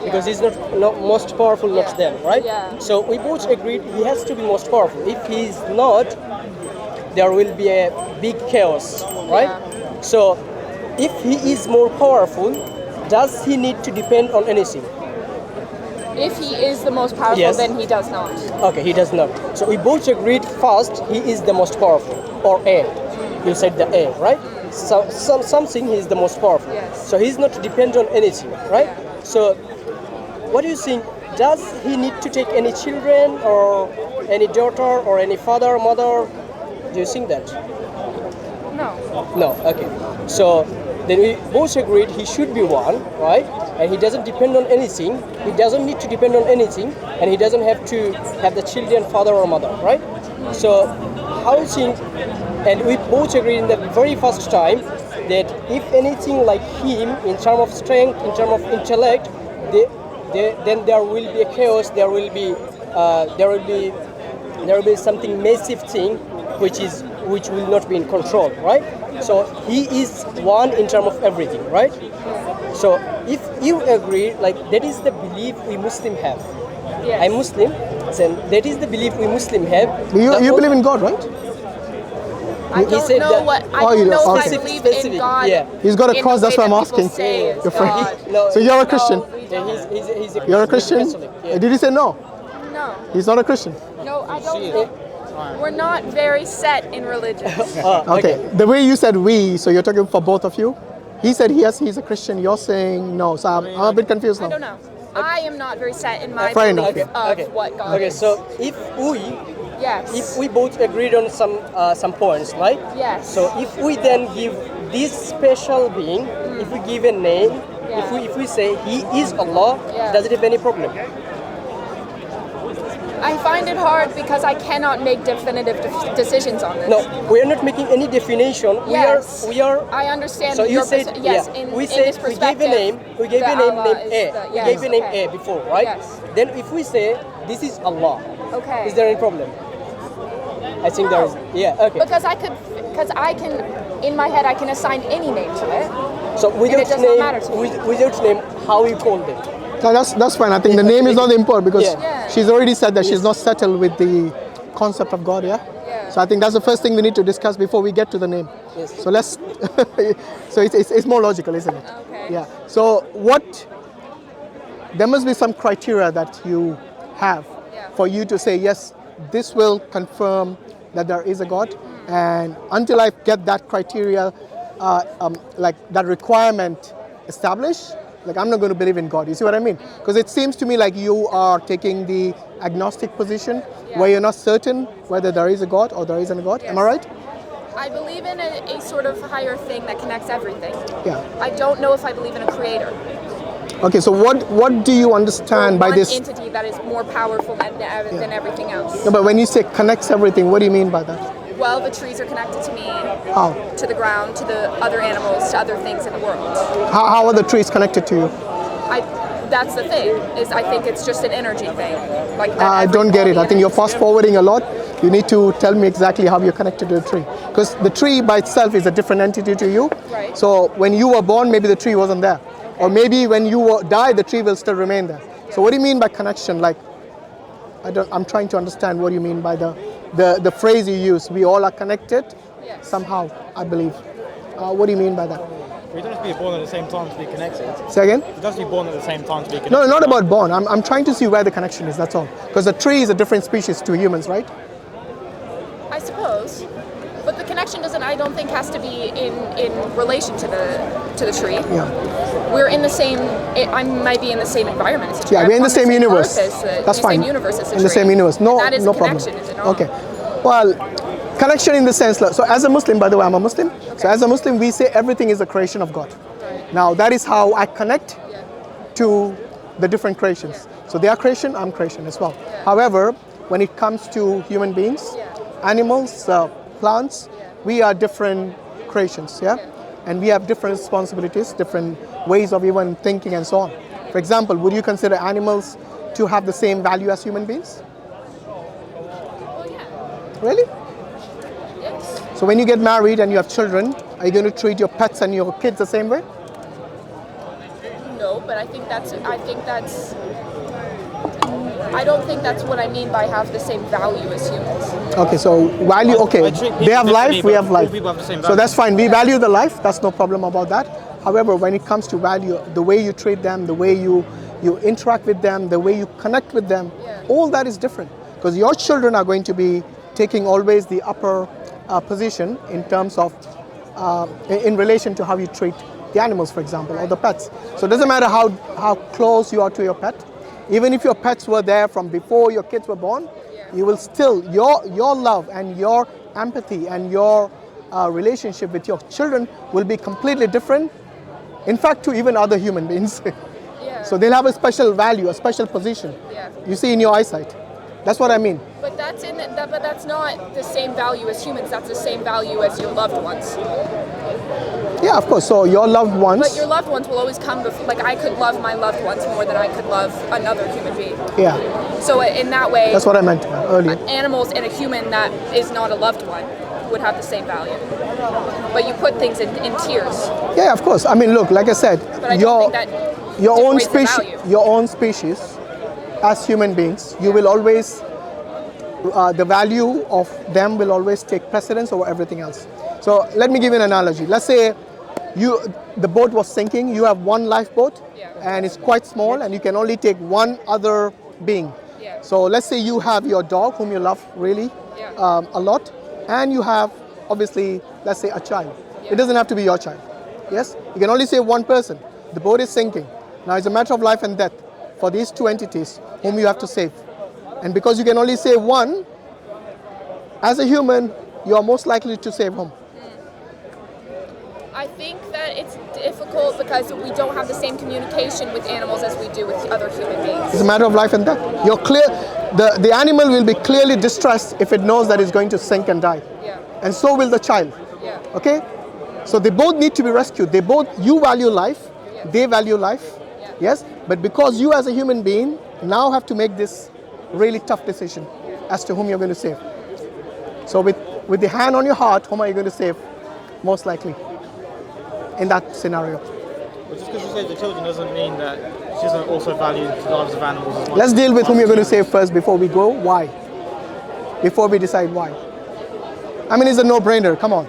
because he's not most powerful, not them, right? Yeah. So we both agreed he has to be most powerful. If he's not, there will be a big chaos, right? Yeah. So if he is more powerful, does he need to depend on anything? If he is the most powerful, Yes. then he does not. Okay, he does not. So we both agreed first he is the most powerful, or A. You said the A, right? So something he is the most powerful. Yes. So he's not dependent on anything, right? So what do you think? Does he need to take any children or any daughter or any father, mother? Do you think that? No. No. Okay. So then we both agreed he should be one, right? And he doesn't depend on anything. He doesn't need to depend on anything, and he doesn't have to have the children, father or mother, right? So how do you think? And we both agreed in the very first time that if anything like him in terms of strength, in terms of intellect, then there will be a chaos. There will be something massive thing which will not be in control, right? So he is one in terms of everything, right? So if you agree, like that is the belief we Muslim have. Yes. I'm Muslim, so that is the belief we Muslim have. You believe in God, right? I don't said know that- what. I Oh, don't you know don't- if okay. I believe Specific, in God. yeah. He's got a in cross, the that's way why I'm that people asking. say is You're afraid? God. No, So you're a No, Christian? we Yeah, don't. he's a You're a Christian? Catholic, yeah. Did you say no? No, He's not a Christian. no, I don't. We're not very set in religion. Okay. The way you said we, so you're talking for both of you? He said yes, he's a Christian. You're saying no. So I'm a bit confused now. I don't know. I am not very set in my Fair enough, belief yeah. of what God Okay, is. so if Yes. we both agreed on some points, right? Yes. So if we then give this special being, if we give a name, Yeah. if we say he is Allah, Yeah. does it have any problem? I find it hard because I cannot make definitive decisions on this. No, we are not making any definition. Yes. We are. I understand So you your said yes. yeah. In, we in said this we gave a perspective, name. We gave a that name Allah named is A. the- We yes, gave a name okay. A before, right? Yes. Then if we say this is Allah, Okay. is there any problem? I think there is. Yeah. Okay. Because I can, in my head, I can assign any name to it. So without does not name, matter to me. without name, how you call them? No, that's fine. I think the name is not important because Yeah. Yeah. she's already said that she's not settled with the concept of God, yeah? Yeah. So I think that's the first thing we need to discuss before we get to the name. Yes. So let's, so it's more logical, isn't it? Okay. Yeah. So there must be some criteria that you have Yeah. for you to say, yes, this will confirm that there is a God. And until I get that criteria, like that requirement established, like I'm not going to believe in God. You see what I mean? Because it seems to me like you are taking the agnostic position where you're not certain whether there is a God or there isn't a God. Am I right? I believe in a sort of higher thing that connects everything. Yeah. I don't know if I believe in a creator. Okay, so what do you understand by One this? entity that is more powerful than everything else. No, but when you say connects everything, what do you mean by that? Well, the trees are connected to me, How? to the ground, to the other animals, to other things in the world. How are the trees connected to you? That's the thing, is I think it's just an energy thing. Like that I don't get it. I think you're fast forwarding a lot. You need to tell me exactly how you're connected to the tree. Because the tree by itself is a different entity to you. Right. So when you were born, maybe the tree wasn't there. Or maybe when you die, the tree will still remain there. So what do you mean by connection? Like, I'm trying to understand what you mean by the phrase you use. We all are connected Yes. somehow, I believe. What do you mean by that? We don't have to be born at the same time to be connected. Say again? It does have to be born at the same time to be connected. No, not about born. I'm trying to see where the connection is, that's all. Because a tree is a different species to humans, right? I suppose. But the connection I don't think has to be in relation to the tree. Yeah. We're in the same, I might be in the same environment as a tree. Yeah, we're in I'm the on same universe. earth as That's the fine. same universe as a In the tree. same universe. No, And that is no a problem. connection, is it not? Okay. Well, connection in the sense, so as a Muslim, by the way, I'm a Muslim. So as a Muslim, we say everything is a creation of God. Right. Now, that is how I connect Yeah. to the different creations. So they are creation, I'm creation as well. However, when it comes to human beings, animals, plants, we are different creations, yeah? And we have different responsibilities, different ways of even thinking and so on. For example, would you consider animals to have the same value as human beings? Well, yeah. Really? Yes. So when you get married and you have children, are you going to treat your pets and your kids the same way? No, but I don't think that's what I mean by have the same value as humans. Okay, so value, okay, they have life, we have life. All people have the same So value. that's fine, we value the life, that's no problem about that. However, when it comes to value, the way you treat them, the way you interact with them, the way you connect with them, all that is different. Because your children are going to be taking always the upper position in terms of, in relation to how you treat the animals, for example, or the pets. So it doesn't matter how close you are to your pet. Even if your pets were there from before your kids were born, you will still, your love and your empathy and your relationship with your children will be completely different. In fact, to even other human beings. So they'll have a special value, a special position. You see in your eyesight. That's what I mean. But that's not the same value as humans. That's the same value as your loved ones. Yeah, of course. So your loved ones. But your loved ones will always come before. Like I could love my loved ones more than I could love another human being. Yeah. So in that way. That's what I meant earlier. Animals and a human that is not a loved one would have the same value. But you put things in tiers. Yeah, of course. I mean, look, like I said, But I don't think that your own species, as human beings, you will always, the value of them will always take precedence over everything else. So let me give you an analogy. Let's say the boat was sinking, you have one lifeboat and it's quite small and you can only take one other being. So let's say you have your dog whom you love really a lot, and you have obviously, let's say, a child. It doesn't have to be your child. Yes? You can only save one person. The boat is sinking. Now it's a matter of life and death for these two entities whom you have to save. And because you can only save one, as a human, you are most likely to save him. I think that it's difficult because we don't have the same communication with animals as we do with other human beings. It's a matter of life and death. The animal will be clearly distressed if it knows that it's going to sink and die. And so will the child. Okay? So they both need to be rescued. You value life, they value life. Yes? But because you as a human being now have to make this really tough decision as to whom you're going to save. So with the hand on your heart, whom are you going to save most likely in that scenario? But just because you say the children doesn't mean that she doesn't also value the lives of animals as much. Let's deal with whom you're going to save first before we go. Why? Before we decide why. I mean, it's a no-brainer. Come on.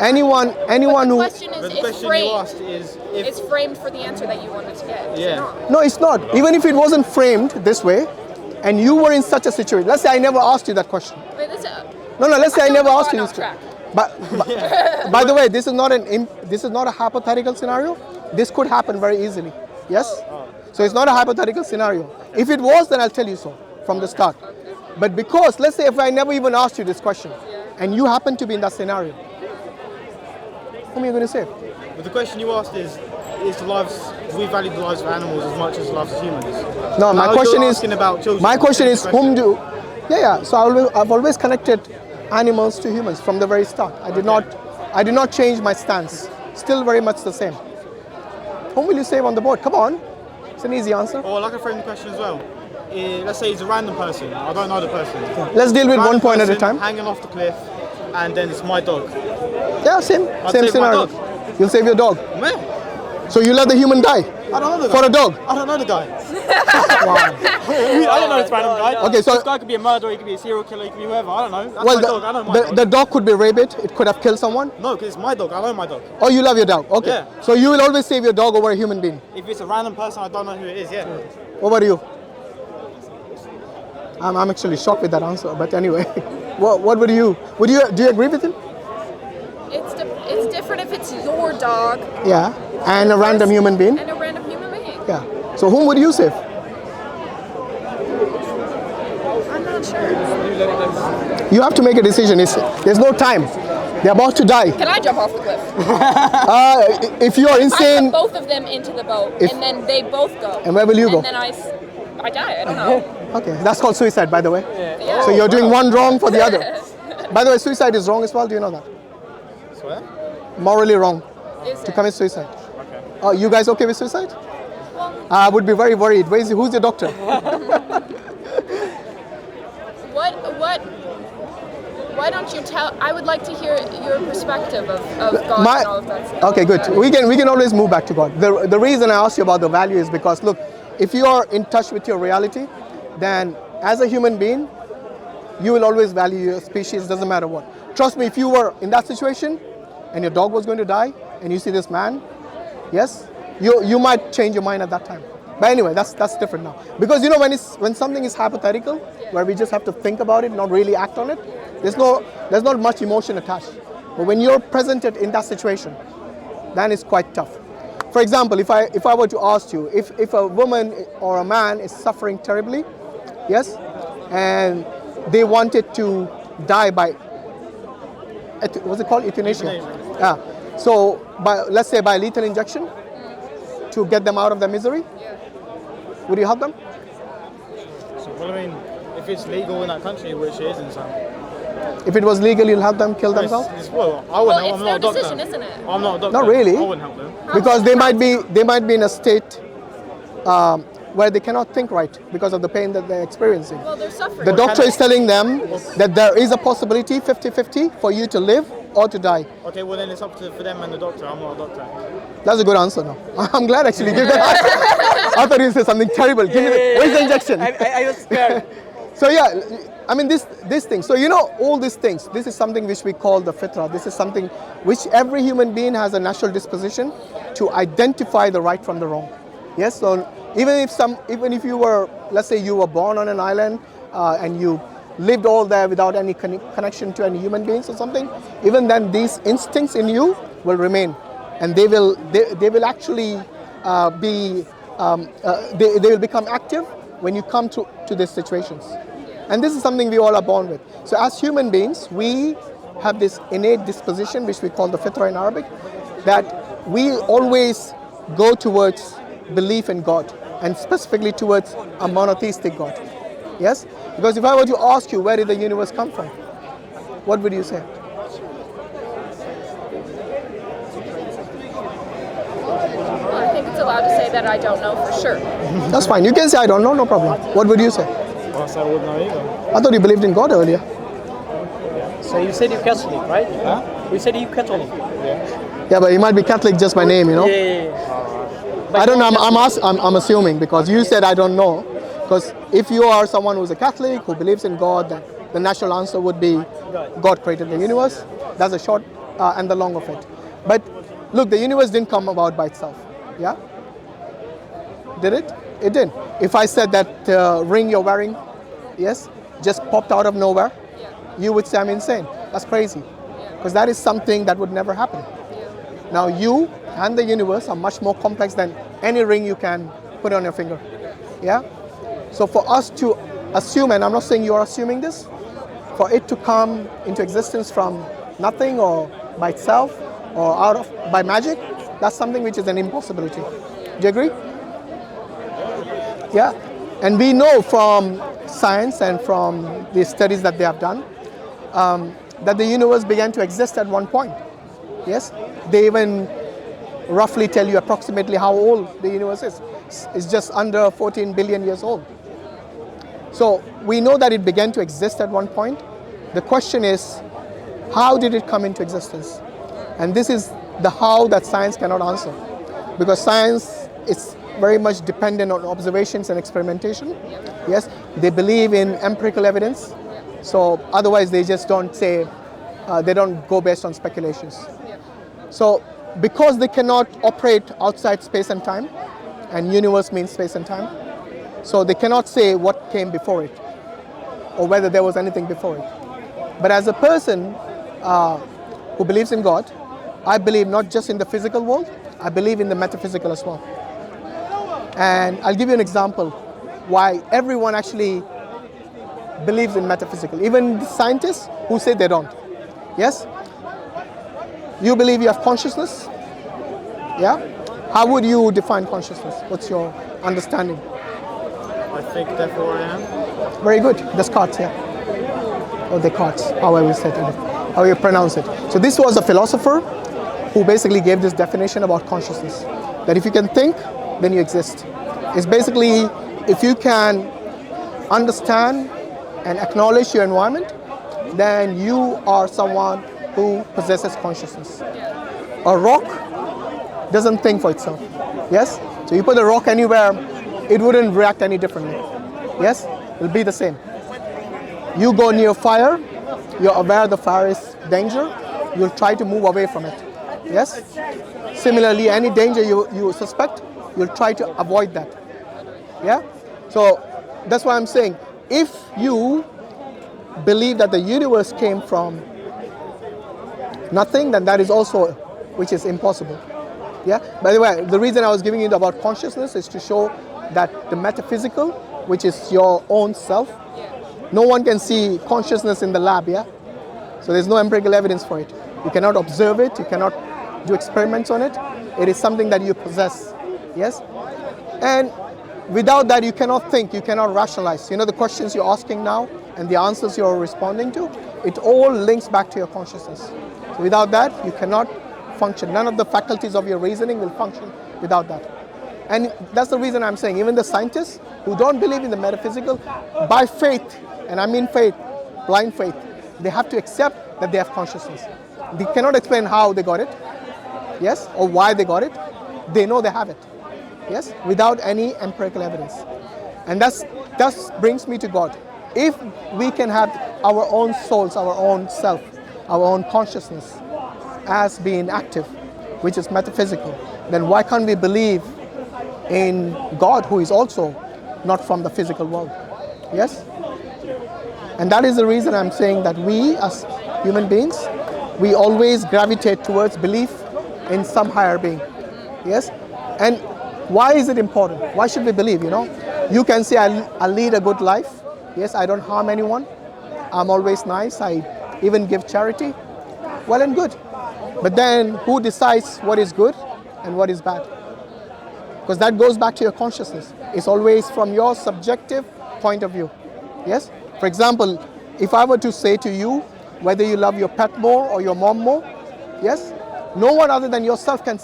Anyone who... The question you asked is... It's framed for the answer that you wanted to get. No, it's not. Even if it wasn't framed this way, and you were in such a situation, let's say I never asked you that question. Let's say I never asked you this question. But by the way, this is not a hypothetical scenario. This could happen very easily. Yes? So it's not a hypothetical scenario. If it was, then I'll tell you so from the start. But because, let's say if I never even asked you this question, and you happen to be in that scenario, whom are you going to save? But the question you asked is do we value the lives of animals as much as the lives of humans? No, my question is, about children. My question is, whom do... So I've always connected animals to humans from the very start. I did not change my stance. Still very much the same. Whom will you save on the boat? Come on. It's an easy answer. Or like I frame the question as well. Let's say it's a random person. I don't know the person. Let's deal with one point at a time. Hanging off the cliff, and then it's my dog. Yeah, same scenario. You'll save your dog. Where? So you let the human die? I don't know the guy. For a dog? I don't know the guy. Wow. I don't know this random guy. Okay, so this guy could be a murderer, he could be a serial killer, he could be whoever. I don't know. That's well, my dog. I don't know my dog. The dog could be rabid. It could have killed someone. No, because it's my dog. I know my dog. Oh, you love your dog. Okay. Yeah. So you will always save your dog over a human being. If it's a random person, I don't know who it is. Yeah. What about you? I'm actually shocked with that answer. But anyway, what would you? Do you agree with him? It's different if it's your dog. Yeah. And a random human being. And a random human being. Yeah. So whom would you save? I'm not sure. You have to make a decision. There's no time. They're about to die. Can I jump off the cliff? If you're insane... I put both of them into the boat, and then they both go. And where will you go? And then I die. I don't know. Okay, that's called suicide, by the way. Yeah. So you're doing one wrong for the other. By the way, suicide is wrong as well. Do you know that? Swear? Morally wrong Is to it? commit suicide. Okay. You guys okay with suicide? I would be very worried. Who's your doctor? Why don't you tell? I would like to hear your perspective of God and all of that stuff. Okay, good. We can always move back to God. The reason I asked you about the value is because, look, if you are in touch with your reality, then as a human being, you will always value your species, doesn't matter what. Trust me, if you were in that situation and your dog was going to die and you see this man, yes, you might change your mind at that time. But anyway, that's different now. Because you know, when something is hypothetical, where we just have to think about it, not really act on it, there's not much emotion attached. But when you're presented in that situation, then it's quite tough. For example, if I were to ask you, if a woman or a man is suffering terribly, yes, and they wanted to die by, what's it called, euthanasia? Yeah. So let's say by lethal injection to get them out of their misery, would you help them? So, well, I mean, if it's legal in that country, which it isn't, so. If it was legal, you'll help them kill themselves? Well, I wouldn't help. It's I'm their not a doctor. decision, isn't it? I'm not a doctor. Not really. I wouldn't help them. Because they might be in a state where they cannot think right because of the pain that they're experiencing. Well, they're suffering. The doctor is telling them that there is a possibility, 50-50, for you to live or to die. Okay, well then it's up to for them and the doctor. I'm not a doctor. That's a good answer now. I'm glad actually. Give that. I thought you said something terrible. Give me where's the injection? I was scared. So yeah, I mean this thing. So you know all these things. This is something which we call the fitra. This is something which every human being has a natural disposition to identify the right from the wrong. Yes. So even if you were, let's say you were born on an island and you lived all there without any connection to any human beings or something, even then these instincts in you will remain, and they will actually they will become active when you come to these situations. And this is something we all are born with. So as human beings, we have this innate disposition, which we call the fitra in Arabic, that we always go towards belief in God, and specifically towards a monotheistic God. Yes? Because if I were to ask you, where did the universe come from? What would you say? Well, I think it's allowed to say that I don't know for sure. That's fine. You can say I don't know, no problem. What would you say? Well, I said I wouldn't know either. I thought you believed in God earlier. So you said you're Catholic, right? Huh? You said you're Catholic. Yeah, but you might be Catholic just by name, you know. Yeah. I don't know. I'm assuming because you said I don't know. Because if you are someone who's a Catholic who believes in God, then the natural answer would be God created the universe. That's the short and the long of it. But look, the universe didn't come about by itself. Yeah? Did it? It didn't. If I said that ring you're wearing, yes, just popped out of nowhere, you would say I'm insane. That's crazy. Because that is something that would never happen. Now you and the universe are much more complex than any ring you can put on your finger. Yeah? So for us to assume, and I'm not saying you're assuming this, for it to come into existence from nothing or by itself or by magic, that's something which is an impossibility. Do you agree? Yeah. And we know from science and from the studies that they have done that the universe began to exist at one point. Yes? They even roughly tell you approximately how old the universe is. It's just under 14 billion years old. So we know that it began to exist at one point. The question is, how did it come into existence? And this is the how that science cannot answer. Because science is very much dependent on observations and experimentation. Yes, they believe in empirical evidence. So otherwise they just don't say, they don't go based on speculations. So because they cannot operate outside space and time, and universe means space and time, so they cannot say what came before it or whether there was anything before it. But as a person who believes in God, I believe not just in the physical world, I believe in the metaphysical as well. And I'll give you an example why everyone actually believes in metaphysical, even the scientists who say they don't. Yes? You believe you have consciousness? Yeah? How would you define consciousness? What's your understanding? I think therefore I am. Very good. Descartes, yeah. Or Descartes, however you say it, how you pronounce it. So this was a philosopher who basically gave this definition about consciousness. That if you can think, then you exist. It's basically if you can understand and acknowledge your environment, then you are someone who possesses consciousness. A rock doesn't think for itself. Yes? So you put a rock anywhere, it wouldn't react any differently. Yes? It'll be the same. You go near fire, you're aware the fire is danger, you'll try to move away from it. Yes? Similarly, any danger you suspect, you'll try to avoid that. Yeah? So that's why I'm saying, if you believe that the universe came from nothing, then that is also, which is impossible. Yeah? By the way, the reason I was giving you about consciousness is to show that the metaphysical, which is your own self, no one can see consciousness in the lab, yeah? So there's no empirical evidence for it. You cannot observe it, you cannot do experiments on it. It is something that you possess, yes? And without that, you cannot think, you cannot rationalize. You know, the questions you're asking now and the answers you're responding to, it all links back to your consciousness. So without that, you cannot function. None of the faculties of your reasoning will function without that. And that's the reason I'm saying, even the scientists who don't believe in the metaphysical, by faith, and I mean faith, blind faith, they have to accept that they have consciousness. They cannot explain how they got it, yes, or why they got it. They know they have it, yes, without any empirical evidence. And that brings me to God. If we can have our own souls, our own self, our own consciousness as being active, which is metaphysical, then why can't we believe in God, who is also not from the physical world? Yes? And that is the reason I'm saying that we as human beings, we always gravitate towards belief in some higher being. Yes? And why is it important? Why should we believe, you know? You can say, I lead a good life. Yes, I don't harm anyone. I'm always nice. I even give charity. Well and good. But then who decides what is good and what is bad? Because that goes back to your consciousness. It's always from your subjective point of view. Yes? For example, if I were to say to you whether you love your pet more or your mom more, yes? No one other than yourself can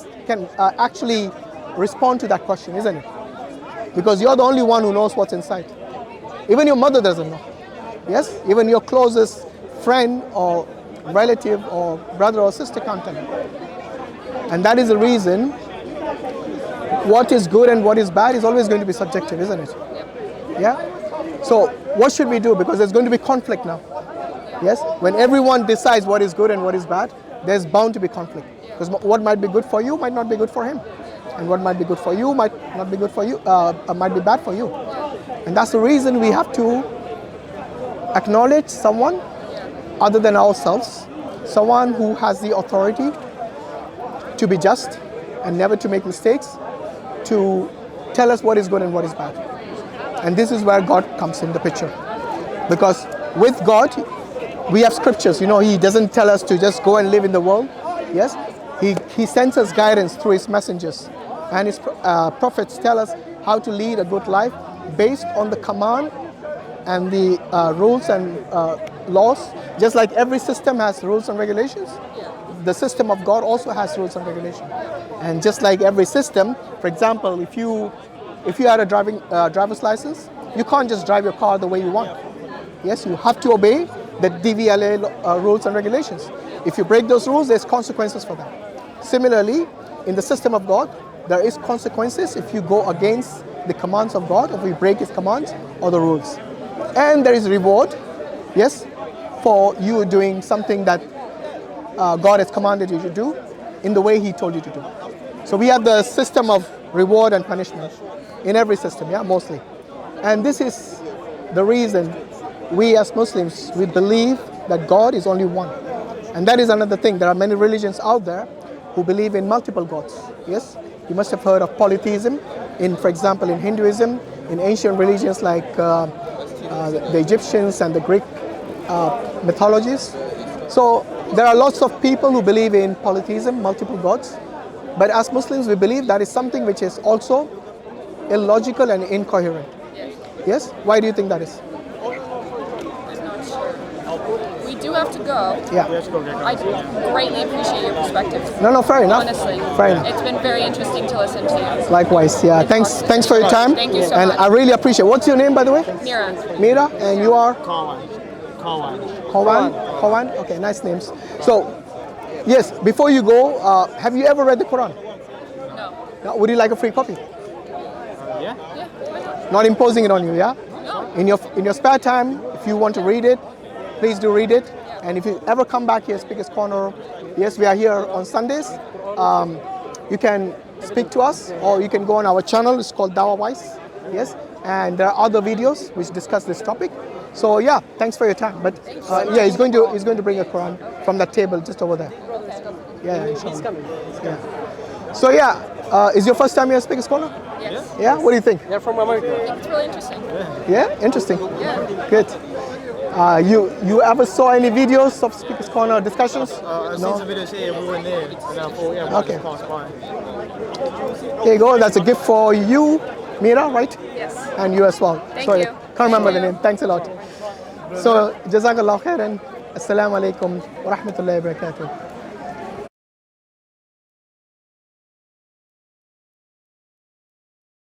actually respond to that question, isn't it? Because you're the only one who knows what's inside. Even your mother doesn't know. Yes? Even your closest friend or relative or brother or sister can't tell you. And that is the reason what is good and what is bad is always going to be subjective, isn't it? Yeah? So what should we do? Because there's going to be conflict now. Yes? When everyone decides what is good and what is bad, there's bound to be conflict. Because what might be good for you might not be good for him. And what might be good for you might not be good for you, might be bad for you. And that's the reason we have to acknowledge someone other than ourselves, someone who has the authority to be just and never to make mistakes, to tell us what is good and what is bad. And this is where God comes in the picture. Because with God, we have scriptures. You know, He doesn't tell us to just go and live in the world. Yes? He sends us guidance through His messengers. And His prophets tell us how to lead a good life based on the command and the rules and laws. Just like every system has rules and regulations, the system of God also has rules and regulations. And just like every system, for example, if you had a driver's license, you can't just drive your car the way you want. Yes, you have to obey the DVLA rules and regulations. If you break those rules, there's consequences for that. Similarly, in the system of God, there is consequences if you go against the commands of God, if you break His commands or the rules. And there is reward, yes, for you doing something that God has commanded you to do in the way He told you to do. So we have the system of reward and punishment in every system, yeah, mostly. And this is the reason we as Muslims, we believe that God is only one. And that is another thing. There are many religions out there who believe in multiple gods. Yes, you must have heard of polytheism, for example, in Hinduism, in ancient religions like the Egyptians and the Greek mythologies. So there are lots of people who believe in polytheism, multiple gods. But as Muslims, we believe that is something which is also illogical and incoherent. Yes? Why do you think that is? I'm not sure. We do have to go. Yeah. I greatly appreciate your perspective. No, fair enough. Honestly. Fair enough. It's been very interesting to listen to you. Likewise, yeah. Thanks for your time. Thank you so and much. I really appreciate it. What's your name, by the way? Mira. Mira, and you are? Kawan. Okay, nice names. So, yes, before you go, have you ever read the Quran? No. Would you like a free copy? Yeah. Yeah, why not? Not imposing it on you, yeah? No. In your spare time, if you want to read it, please do read it. And if you ever come back here, Speaker's Corner, yes, we are here on Sundays. You can speak to us, or you can go on our channel. It's called DawahWise. Yes, and there are other videos which discuss this topic. So yeah, thanks for your time. But yeah, he's going to bring a Quran from that table just over there. Yeah, He's coming. yeah. So yeah, is your first time here at Speaker's Corner? Yes. Yeah. What do you think? They're from America. I think it's really interesting. Yeah, interesting. Yeah. Good. You ever saw any videos of Speaker's Corner discussions? I've seen some videos here, we weren't there, and I thought, yeah, we'll Okay. just pass by. Here you go. That's a gift for you, Mira, right? Yes. And you as well. Thank Sorry, you. can't remember Thank the you. name. Thanks a lot. So, Jazakallah khairan. Assalamu alaikum wa rahmatullahi wa barakatuh.